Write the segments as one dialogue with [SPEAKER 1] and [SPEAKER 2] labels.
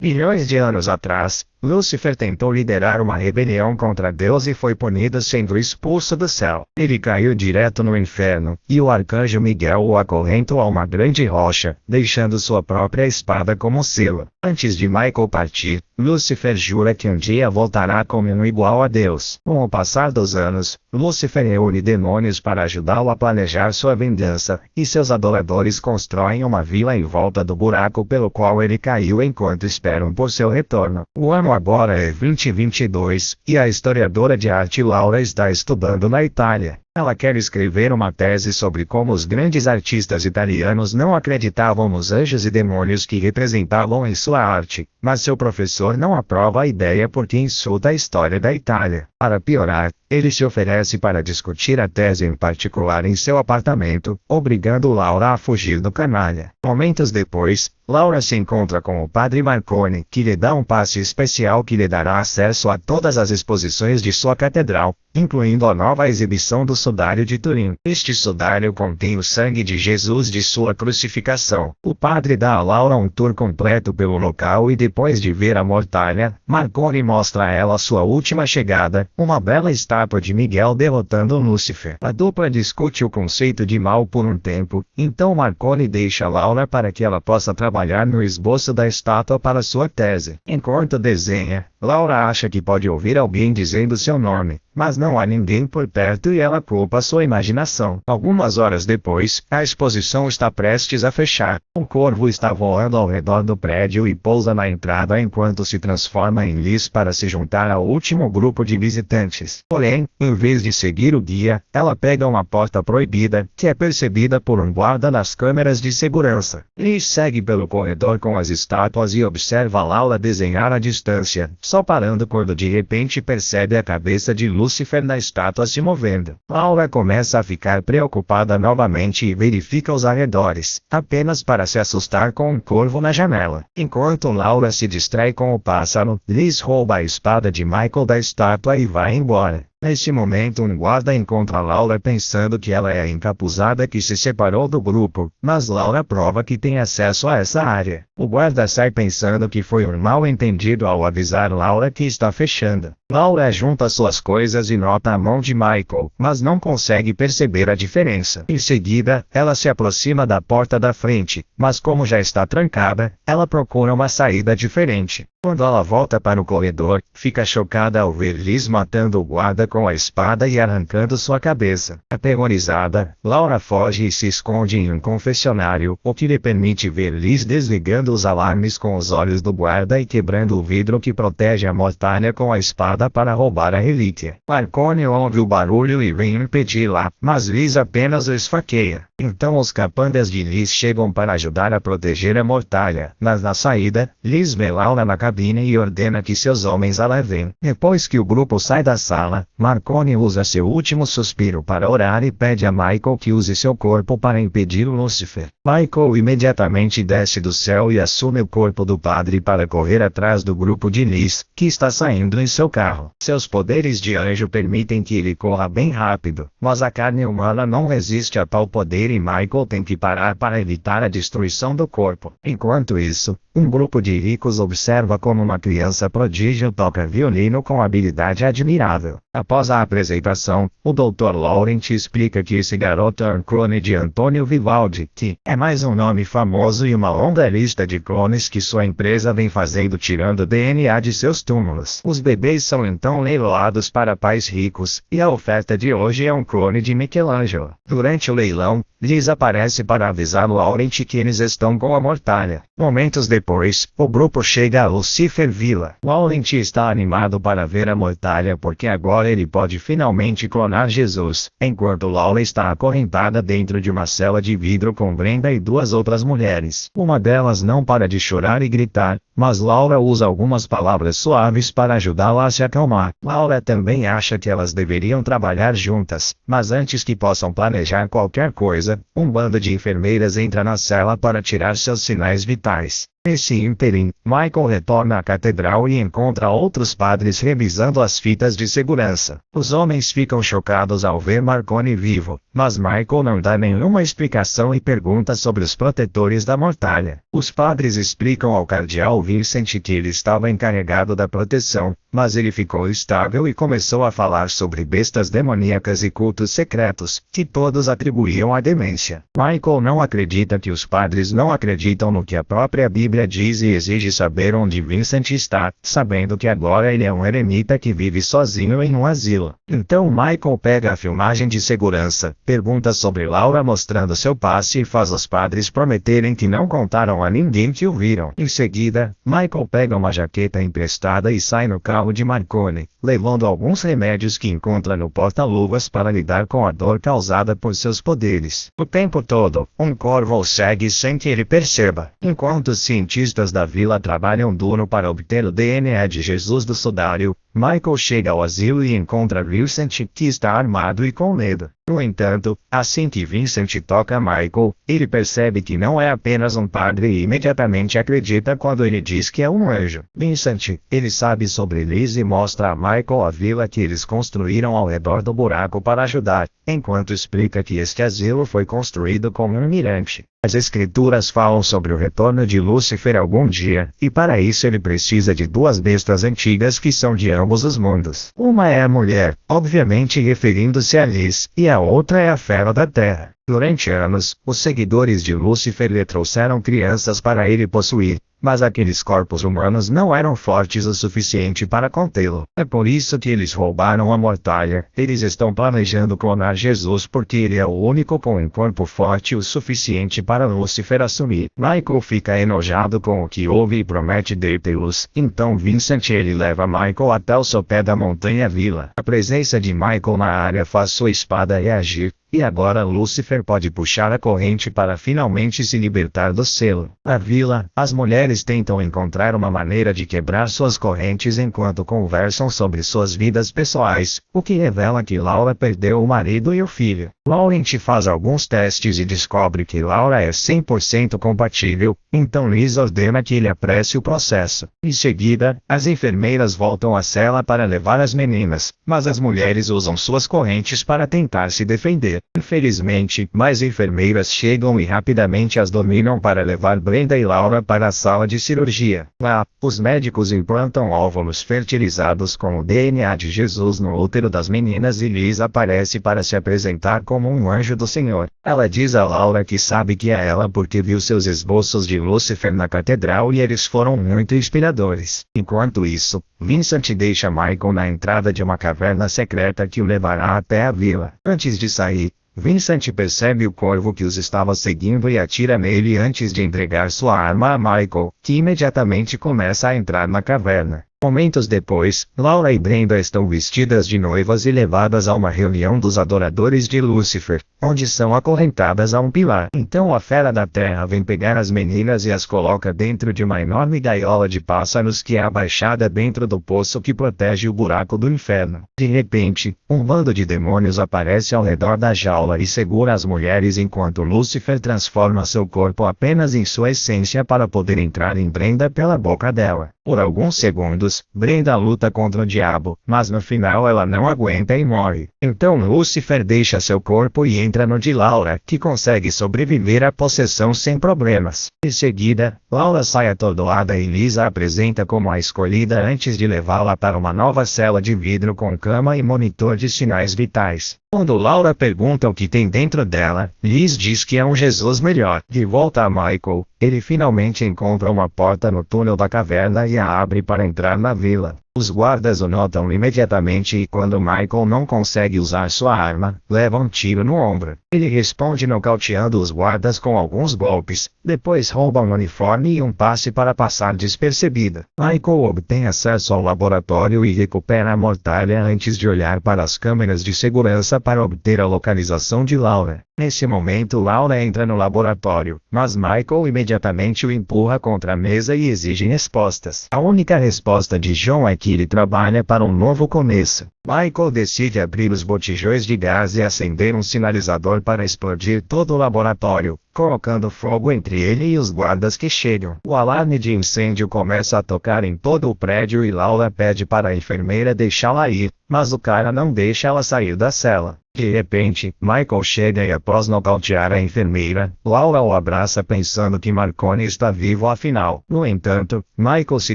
[SPEAKER 1] Milhões de anos atrás, Lúcifer tentou liderar uma rebelião contra Deus e foi punido sendo expulso do céu. Ele caiu direto no inferno, e o arcanjo Miguel o acorrentou a uma grande rocha, deixando sua própria espada como selo. Antes de Michael partir, Lúcifer jura que um dia voltará como um igual a Deus. Com o passar dos anos, Lúcifer reúne demônios para ajudá-lo a planejar sua vingança, e seus adoradores constroem uma vila em volta do buraco pelo qual ele caiu enquanto esperam por seu retorno. O ano agora é 2022, e a historiadora de arte Laura está estudando na Itália. Ela quer escrever uma tese sobre como os grandes artistas italianos não acreditavam nos anjos e demônios que representavam em sua arte, mas seu professor não aprova a ideia porque insulta a história da Itália. Para piorar, ele se oferece para discutir a tese em particular em seu apartamento, obrigando Laura a fugir do canalha. Momentos depois, Laura se encontra com o padre Marconi, que lhe dá um passe especial que lhe dará acesso a todas as exposições de sua catedral, incluindo a nova exibição do sudário de Turim. Este sudário contém o sangue de Jesus de sua crucificação. O padre dá a Laura um tour completo pelo local e depois de ver a mortalha, Marconi mostra a ela sua última chegada, uma bela estátua de Miguel derrotando Lúcifer. A dupla discute o conceito de mal por um tempo, então Marconi deixa Laura para que ela possa trabalhar no esboço da estátua para sua tese. Enquanto desenha, Laura acha que pode ouvir alguém dizendo seu nome, mas não há ninguém por perto e ela culpa sua imaginação. Algumas horas depois, a exposição está prestes a fechar. Um corvo está voando ao redor do prédio e pousa na entrada enquanto se transforma em lis para se juntar ao último grupo de visitantes. Porém, em vez de seguir o guia, ela pega uma porta proibida, que é percebida por um guarda nas câmeras de segurança. Lis segue pelo corredor com as estátuas e observa Laura desenhar à distância, só parando quando de repente percebe a cabeça de Lúcifer na estátua se movendo. Laura começa a ficar preocupada novamente e verifica os arredores, apenas para se assustar com um corvo na janela. Enquanto Laura se distrai com o pássaro, Liz rouba a espada de Michael da estátua e vai embora. Neste momento um guarda encontra Laura pensando que ela é a encapuzada que se separou do grupo, mas Laura prova que tem acesso a essa área. O guarda sai pensando que foi um mal-entendido ao avisar Laura que está fechando. Laura junta suas coisas e nota a mão de Michael, mas não consegue perceber a diferença. Em seguida, ela se aproxima da porta da frente, mas como já está trancada, ela procura uma saída diferente. Quando ela volta para o corredor, fica chocada ao ver Liz matando o guarda com a espada e arrancando sua cabeça. Aterrorizada, Laura foge e se esconde em um confessionário, o que lhe permite ver Liz desligando os alarmes com os olhos do guarda e quebrando o vidro que protege a mortalha com a espada para roubar a relíquia. Marconi ouve o barulho e vem impedi-la, mas Liz apenas o esfaqueia. Então os capangas de Liz chegam para ajudar a proteger a mortalha, mas na saída, Liz vê Laura na cabine e ordena que seus homens a levem. Depois que o grupo sai da sala, Marconi usa seu último suspiro para orar e pede a Michael que use seu corpo para impedir o Lúcifer. Michael imediatamente desce do céu e assume o corpo do padre para correr atrás do grupo de Liz, que está saindo em seu carro. Seus poderes de anjo permitem que ele corra bem rápido, mas a carne humana não resiste a tal poder e Michael tem que parar para evitar a destruição do corpo. Enquanto isso, um grupo de ricos observa como uma criança prodígio toca violino com habilidade admirável. Após a apresentação, o Dr. Laurent explica que esse garoto é um clone de Antônio Vivaldi, que é mais um nome famoso e uma longa lista de clones que sua empresa vem fazendo tirando DNA de seus túmulos. Os bebês são então leiloados para pais ricos, e a oferta de hoje é um clone de Michelangelo. Durante o leilão, Liz aparece para avisar Laurent que eles estão com a mortalha. Momentos depois, o grupo chega a Lucifer Villa. Laurent está animado para ver a mortalha porque agora ele pode finalmente clonar Jesus, enquanto Laura está acorrentada dentro de uma cela de vidro com Brenda e duas outras mulheres. Uma delas não para de chorar e gritar, mas Laura usa algumas palavras suaves para ajudá-la a se acalmar. Laura também acha que elas deveriam trabalhar juntas, mas antes que possam planejar qualquer coisa, um bando de enfermeiras entra na cela para tirar seus sinais vitais. Nesse ínterim, Michael retorna à catedral e encontra outros padres revisando as fitas de segurança. Os homens ficam chocados ao ver Marconi vivo, mas Michael não dá nenhuma explicação e pergunta sobre os protetores da mortalha. Os padres explicam ao cardeal Vincent que ele estava encarregado da proteção, mas ele ficou estável e começou a falar sobre bestas demoníacas e cultos secretos, que todos atribuíam à demência. Michael não acredita que os padres não acreditam no que a própria Bíblia diz e exige saber onde Vincent está, sabendo que agora ele é um eremita que vive sozinho em um asilo. Então Michael pega a filmagem de segurança, pergunta sobre Laura mostrando seu passe e faz os padres prometerem que não contaram a ninguém que o viram. Em seguida, Michael pega uma jaqueta emprestada e sai no carro de Marconi, levando alguns remédios que encontra no porta-luvas para lidar com a dor causada por seus poderes. O tempo todo, um corvo o segue sem que ele perceba. Enquanto os cientistas da vila trabalham duro para obter o DNA de Jesus do sudário, Michael chega ao asilo e encontra Vincent, que está armado e com medo. No entanto, assim que Vincent toca Michael, ele percebe que não é apenas um padre e imediatamente acredita quando ele diz que é um anjo. Vincent, ele sabe sobre Liz e mostra a Michael a vila que eles construíram ao redor do buraco para ajudar, enquanto explica que este asilo foi construído como um mirante. As escrituras falam sobre o retorno de Lúcifer algum dia, e para isso ele precisa de duas bestas antigas que são de ambos os mundos. Uma é a mulher, obviamente referindo-se a Liz, e a outra é a fera da terra. Durante anos, os seguidores de Lúcifer lhe trouxeram crianças para ele possuir, mas aqueles corpos humanos não eram fortes o suficiente para contê-lo. É por isso que eles roubaram a mortalha. Eles estão planejando clonar Jesus porque ele é o único com um corpo forte o suficiente para Lúcifer assumir. Michael fica enojado com o que houve e promete detê-los. Então Vincent ele leva Michael até o sopé da montanha vila. A presença de Michael na área faz sua espada reagir. E agora Lúcifer pode puxar a corrente para finalmente se libertar do selo. Na vila, as mulheres tentam encontrar uma maneira de quebrar suas correntes enquanto conversam sobre suas vidas pessoais, o que revela que Laura perdeu o marido e o filho. Laurent faz alguns testes e descobre que Laura é 100% compatível, então Liz ordena que ele apresse o processo. Em seguida, as enfermeiras voltam à cela para levar as meninas, mas as mulheres usam suas correntes para tentar se defender. Infelizmente, mais enfermeiras chegam e rapidamente as dominam para levar Brenda e Laura para a sala de cirurgia. Lá, os médicos implantam óvulos fertilizados com o DNA de Jesus no útero das meninas e Liz aparece para se apresentar como um anjo do Senhor. Ela diz a Laura que sabe que é ela porque viu seus esboços de Lúcifer na catedral e eles foram muito inspiradores. Enquanto isso, Vincent deixa Michael na entrada de uma caverna secreta que o levará até a vila. Antes de sair, Vincent percebe o corvo que os estava seguindo e atira nele antes de entregar sua arma a Michael, que imediatamente começa a entrar na caverna. Momentos depois, Laura e Brenda estão vestidas de noivas e levadas a uma reunião dos adoradores de Lúcifer, onde são acorrentadas a um pilar. Então a fera da terra vem pegar as meninas e as coloca dentro de uma enorme gaiola de pássaros que é abaixada dentro do poço que protege o buraco do inferno. De repente, um bando de demônios aparece ao redor da jaula e segura as mulheres enquanto Lúcifer transforma seu corpo apenas em sua essência para poder entrar em Brenda pela boca dela. Por alguns segundos, Brenda luta contra o diabo, mas no final ela não aguenta e morre. Então Lúcifer deixa seu corpo e entra no de Laura, que consegue sobreviver à possessão sem problemas. Em seguida, Laura sai atordoada e Liz a apresenta como a escolhida antes de levá-la para uma nova cela de vidro com cama e monitor de sinais vitais. Quando Laura pergunta o que tem dentro dela, Liz diz que é um Jesus melhor. De volta a Michael, ele finalmente encontra uma porta no túnel da caverna e a abre para entrar na vila. Os guardas o notam imediatamente e quando Michael não consegue usar sua arma, leva um tiro no ombro. Ele responde nocauteando os guardas com alguns golpes, depois rouba um uniforme e um passe para passar despercebido. Michael obtém acesso ao laboratório e recupera a mortalha antes de olhar para as câmeras de segurança para obter a localização de Laura. Nesse momento Laura entra no laboratório, mas Michael imediatamente o empurra contra a mesa e exige respostas. A única resposta de John é que ele trabalha para um novo começo. Michael decide abrir os botijões de gás e acender um sinalizador para explodir todo o laboratório, colocando fogo entre ele e os guardas que chegam. O alarme de incêndio começa a tocar em todo o prédio e Laura pede para a enfermeira deixá-la ir, mas o cara não deixa ela sair da cela. De repente, Michael chega e após nocautear a enfermeira, Laura o abraça pensando que Marconi está vivo afinal. No entanto, Michael se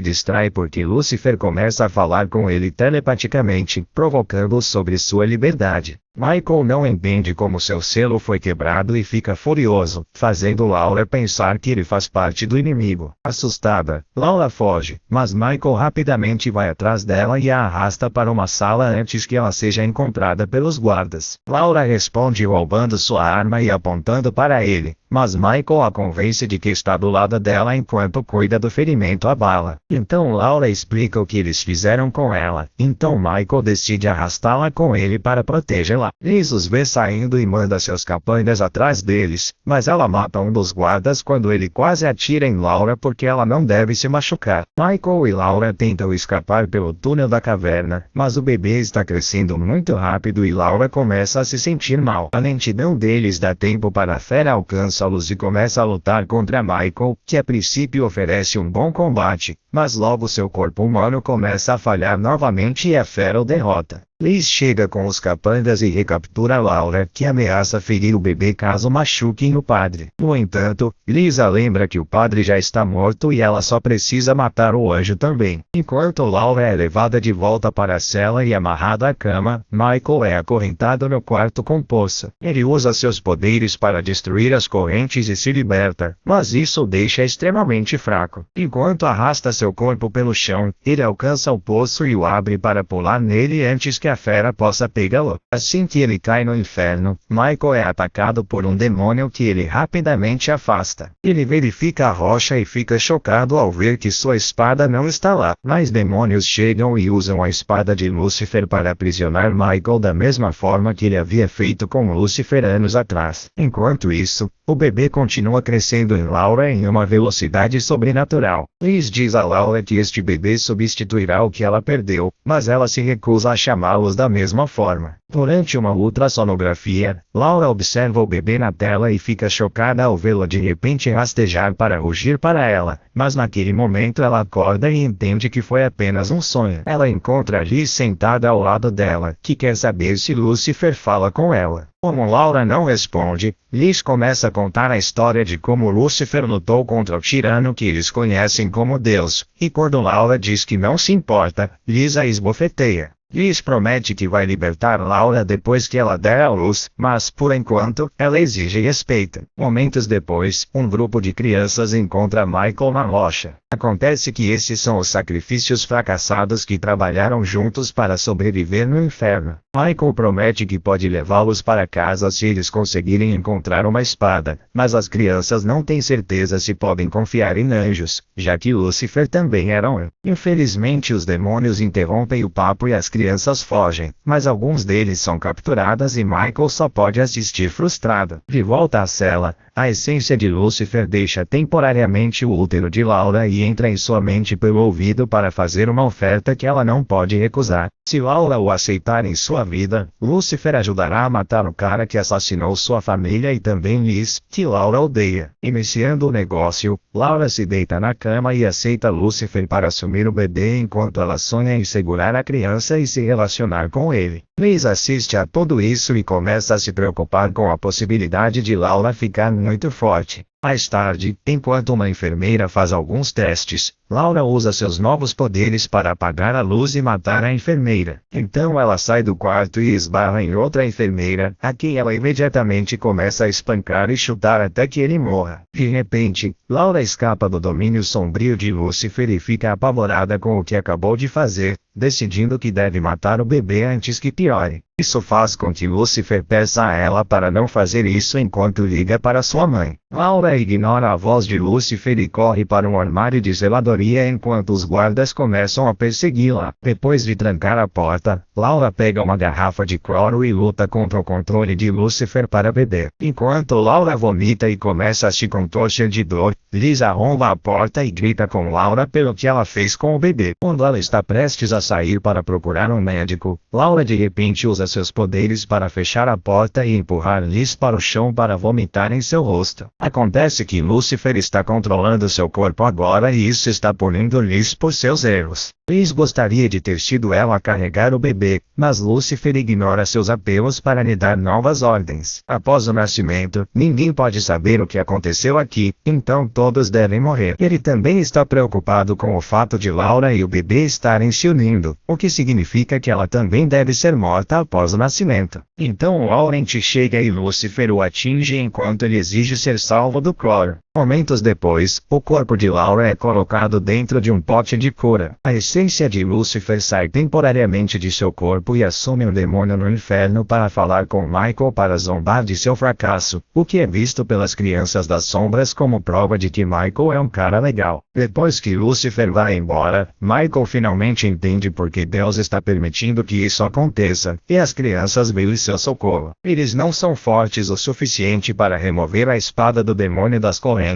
[SPEAKER 1] distrai porque Lucifer começa a falar com ele telepaticamente, provocando-o sobre sua liberdade. Michael não entende como seu selo foi quebrado e fica furioso, fazendo Laura pensar que ele faz parte do inimigo. Assustada, Laura foge, mas Michael rapidamente vai atrás dela e a arrasta para uma sala antes que ela seja encontrada pelos guardas. Laura responde roubando sua arma e apontando para ele, mas Michael a convence de que está do lado dela enquanto cuida do ferimento à bala. Então Laura explica o que eles fizeram com ela, então Michael decide arrastá-la com ele para protegê-la. Liz os vê saindo e manda seus capangas atrás deles, mas ela mata um dos guardas quando ele quase atira em Laura porque ela não deve se machucar. Michael e Laura tentam escapar pelo túnel da caverna, mas o bebê está crescendo muito rápido e Laura começa a se sentir mal. A lentidão deles dá tempo para a fera alcançá-los e começa a lutar contra Michael, que a princípio oferece um bom combate, mas logo seu corpo humano começa a falhar novamente e a fera o derrota. Liz chega com os capangas e recaptura Laura, que ameaça ferir o bebê caso machuquem o padre. No entanto, Liz a lembra que o padre já está morto e ela só precisa matar o anjo também. Enquanto Laura é levada de volta para a cela e amarrada à cama, Michael é acorrentado no quarto com poça. Ele usa seus poderes para destruir as correntes e se liberta, mas isso o deixa extremamente fraco. Enquanto arrasta seu corpo pelo chão, ele alcança o poço e o abre para pular nele antes que a fera possa pegá-lo. Assim que ele cai no inferno, Michael é atacado por um demônio que ele rapidamente afasta. Ele verifica a rocha e fica chocado ao ver que sua espada não está lá. Mais demônios chegam e usam a espada de Lucifer para aprisionar Michael da mesma forma que ele havia feito com Lucifer anos atrás. Enquanto isso, o bebê continua crescendo em Laura em uma velocidade sobrenatural. Liz diz a Laura que este bebê substituirá o que ela perdeu, mas ela se recusa a chamá-los da mesma forma. Durante uma ultrassonografia, Laura observa o bebê na tela e fica chocada ao vê-lo de repente rastejar para rugir para ela, mas naquele momento ela acorda e entende que foi apenas um sonho. Ela encontra Liz sentada ao lado dela, que quer saber se Lucifer fala com ela. Como Laura não responde, Liz começa a contar a história de como Lucifer lutou contra o tirano que eles conhecem como Deus, e quando Laura diz que não se importa, Liz a esbofeteia. Liz promete que vai libertar Laura depois que ela der à luz, mas, por enquanto, ela exige respeito. Momentos depois, um grupo de crianças encontra Michael na rocha. Acontece que esses são os sacrifícios fracassados que trabalharam juntos para sobreviver no inferno. Michael promete que pode levá-los para casa se eles conseguirem encontrar uma espada, mas as crianças não têm certeza se podem confiar em anjos, já que Lucifer também era um. Infelizmente os demônios interrompem o papo e as crianças fogem, mas alguns deles são capturadas e Michael só pode assistir frustrado. De volta à cela, a essência de Lucifer deixa temporariamente o útero de Laura e entra em sua mente pelo ouvido para fazer uma oferta que ela não pode recusar. Se Laura o aceitar em sua vida, Lucifer ajudará a matar o cara que assassinou sua família e também Liz, que Laura odeia. Iniciando o negócio, Laura se deita na cama e aceita Lucifer para assumir o bebê enquanto ela sonha em segurar a criança e se relacionar com ele. Liz assiste a tudo isso e começa a se preocupar com a possibilidade de Laura ficar muito forte. Mais tarde, enquanto uma enfermeira faz alguns testes, Laura usa seus novos poderes para apagar a luz e matar a enfermeira. Então ela sai do quarto e esbarra em outra enfermeira, a quem ela imediatamente começa a espancar e chutar até que ele morra. De repente, Laura escapa do domínio sombrio de Lucifer e fica apavorada com o que acabou de fazer, decidindo que deve matar o bebê antes que piore. Isso faz com que Lucifer peça a ela para não fazer isso enquanto liga para sua mãe. Laura ignora a voz de Lucifer e corre para um armário de zeladoria escritoria enquanto os guardas começam a persegui-la. Depois de trancar a porta, Laura pega uma garrafa de cloro e luta contra o controle de Lucifer para beber. Enquanto Laura vomita e começa a se contorcer de dor, Liz arromba a porta e grita com Laura pelo que ela fez com o bebê. Quando ela está prestes a sair para procurar um médico, Laura de repente usa seus poderes para fechar a porta e empurrar Liz para o chão para vomitar em seu rosto. Acontece que Lucifer está controlando seu corpo agora e isso está punindo Liz por seus erros. Liz gostaria de ter sido ela a carregar o bebê, mas Lucifer ignora seus apelos para lhe dar novas ordens. Após o nascimento, ninguém pode saber o que aconteceu aqui, então todos devem morrer. Ele também está preocupado com o fato de Laura e o bebê estarem se unindo, o que significa que ela também deve ser morta após o nascimento. Então Laurent chega e Lucifer o atinge enquanto ele exige ser salvo do cloro. Momentos depois, o corpo de Laura é colocado dentro de um pote de cura. A essência de Lucifer sai temporariamente de seu corpo e assume um demônio no inferno para falar com Michael para zombar de seu fracasso, o que é visto pelas crianças das sombras como prova de que Michael é um cara legal. Depois que Lucifer vai embora, Michael finalmente entende por que Deus está permitindo que isso aconteça, e as crianças veem seu socorro. Eles não são fortes o suficiente para remover a espada do demônio das correntes,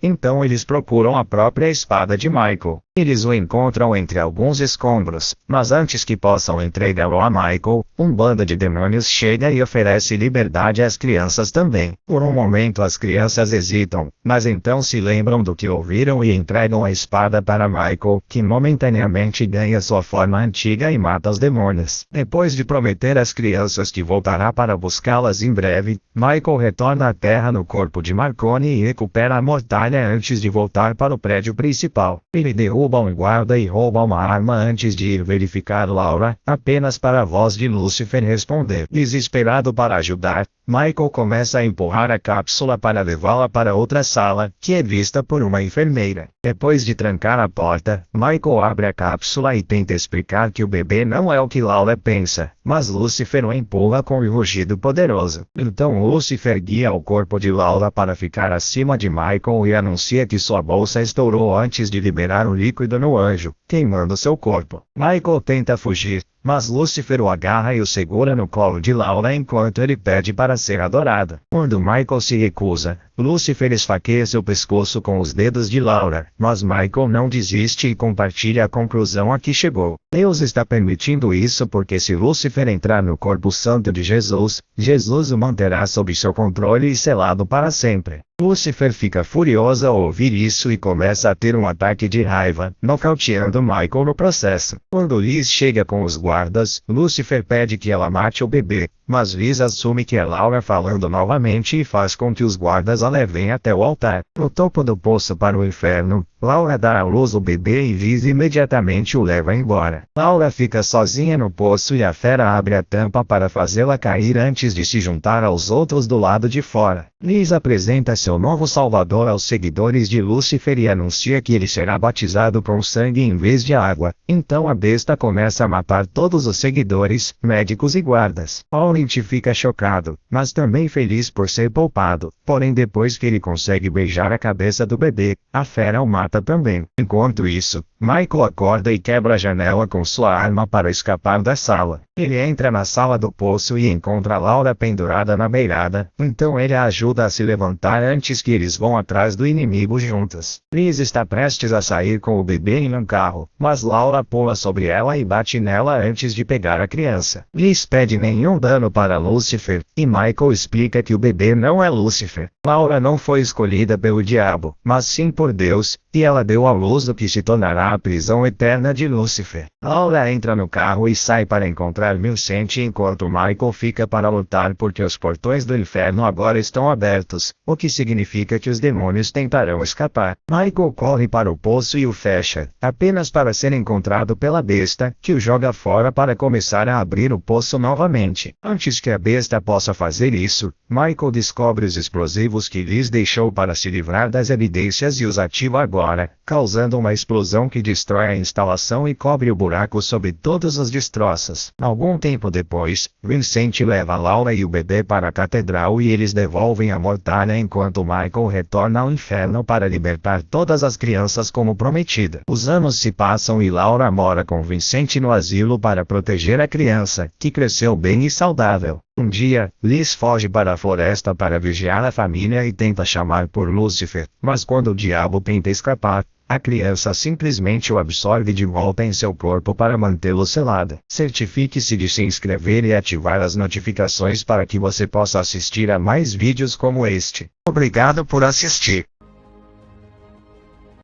[SPEAKER 1] então eles procuram a própria espada de Michael. Eles o encontram entre alguns escombros, mas antes que possam entregá-lo a Michael, um bando de demônios chega e oferece liberdade às crianças também. Por um momento as crianças hesitam, mas então se lembram do que ouviram e entregam a espada para Michael, que momentaneamente ganha sua forma antiga e mata os demônios. Depois de prometer às crianças que voltará para buscá-las em breve, Michael retorna à Terra no corpo de Marconi e recupera a mortalha antes de voltar para o prédio principal. Ele derruba um guarda e rouba uma arma antes de ir verificar Laura, apenas para a voz de Lucifer responder. Desesperado para ajudar, Michael começa a empurrar a cápsula para levá-la para outra sala, que é vista por uma enfermeira. Depois de trancar a porta, Michael abre a cápsula e tenta explicar que o bebê não é o que Laura pensa, mas Lucifer o empurra com um rugido poderoso. Então Lucifer guia o corpo de Laura para ficar acima de Michael e anuncia que sua bolsa estourou antes de liberar o líquido no anjo, queimando seu corpo. Michael tenta fugir, mas Lucifer o agarra e o segura no colo de Laura enquanto ele pede para ser adorado. Quando Michael se recusa, Lucifer esfaqueia seu pescoço com os dedos de Laura, mas Michael não desiste e compartilha a conclusão a que chegou. Deus está permitindo isso porque se Lucifer entrar no corpo santo de Jesus, Jesus o manterá sob seu controle e selado para sempre. Lucifer fica furioso ao ouvir isso e começa a ter um ataque de raiva, nocauteando Michael no processo. Quando Liz chega com os guardas, Lucifer pede que ela mate o bebê, mas Liz assume que é Laura falando novamente e faz com que os guardas a levem até o altar. No topo do poço para o inferno, Laura dá à luz o bebê e Liz imediatamente o leva embora. Laura fica sozinha no poço e a fera abre a tampa para fazê-la cair antes de se juntar aos outros do lado de fora. Liz apresenta seu novo salvador aos seguidores de Lucifer e anuncia que ele será batizado com sangue em vez de água. Então a besta começa a matar todos os seguidores, médicos e guardas. Laurent fica chocado, mas também feliz por ser poupado. Porém depois que ele consegue beijar a cabeça do bebê, a fera o mata também. Enquanto isso, Michael acorda e quebra a janela com sua arma para escapar da sala. Ele entra na sala do poço e encontra Laura pendurada na beirada, então ele a ajuda a se levantar antes que eles vão atrás do inimigo juntas. Liz está prestes a sair com o bebê em um carro, mas Laura pula sobre ela e bate nela antes de pegar a criança. Liz pede nenhum dano para Lucifer, e Michael explica que o bebê não é Lucifer. Laura não foi escolhida pelo diabo, mas sim por Deus, e ela deu à luz o que se tornará a prisão eterna de Lucifer. Laura entra no carro e sai para encontrar Milcent enquanto Michael fica para lutar porque os portões do inferno agora estão abertos, o que significa que os demônios tentarão escapar. Michael corre para o poço e o fecha, apenas para ser encontrado pela besta, que o joga fora para começar a abrir o poço novamente. Antes que a besta possa fazer isso, Michael descobre os explosivos que Liz deixou para se livrar das evidências e os ativa agora. Laura, causando uma explosão que destrói a instalação e cobre o buraco sobre todas as destroças. Algum tempo depois, Vincent leva Laura e o bebê para a catedral e eles devolvem a mortalha enquanto Michael retorna ao inferno para libertar todas as crianças como prometida. Os anos se passam e Laura mora com Vincent no asilo para proteger a criança, que cresceu bem e saudável. Um dia, Liz foge para a floresta para vigiar a família e tenta chamar por Lucifer, mas quando o diabo tenta escapar, a criança simplesmente o absorve de volta em seu corpo para mantê-lo selado. Certifique-se de se inscrever e ativar as notificações para que você possa assistir a mais vídeos como este. Obrigado por assistir.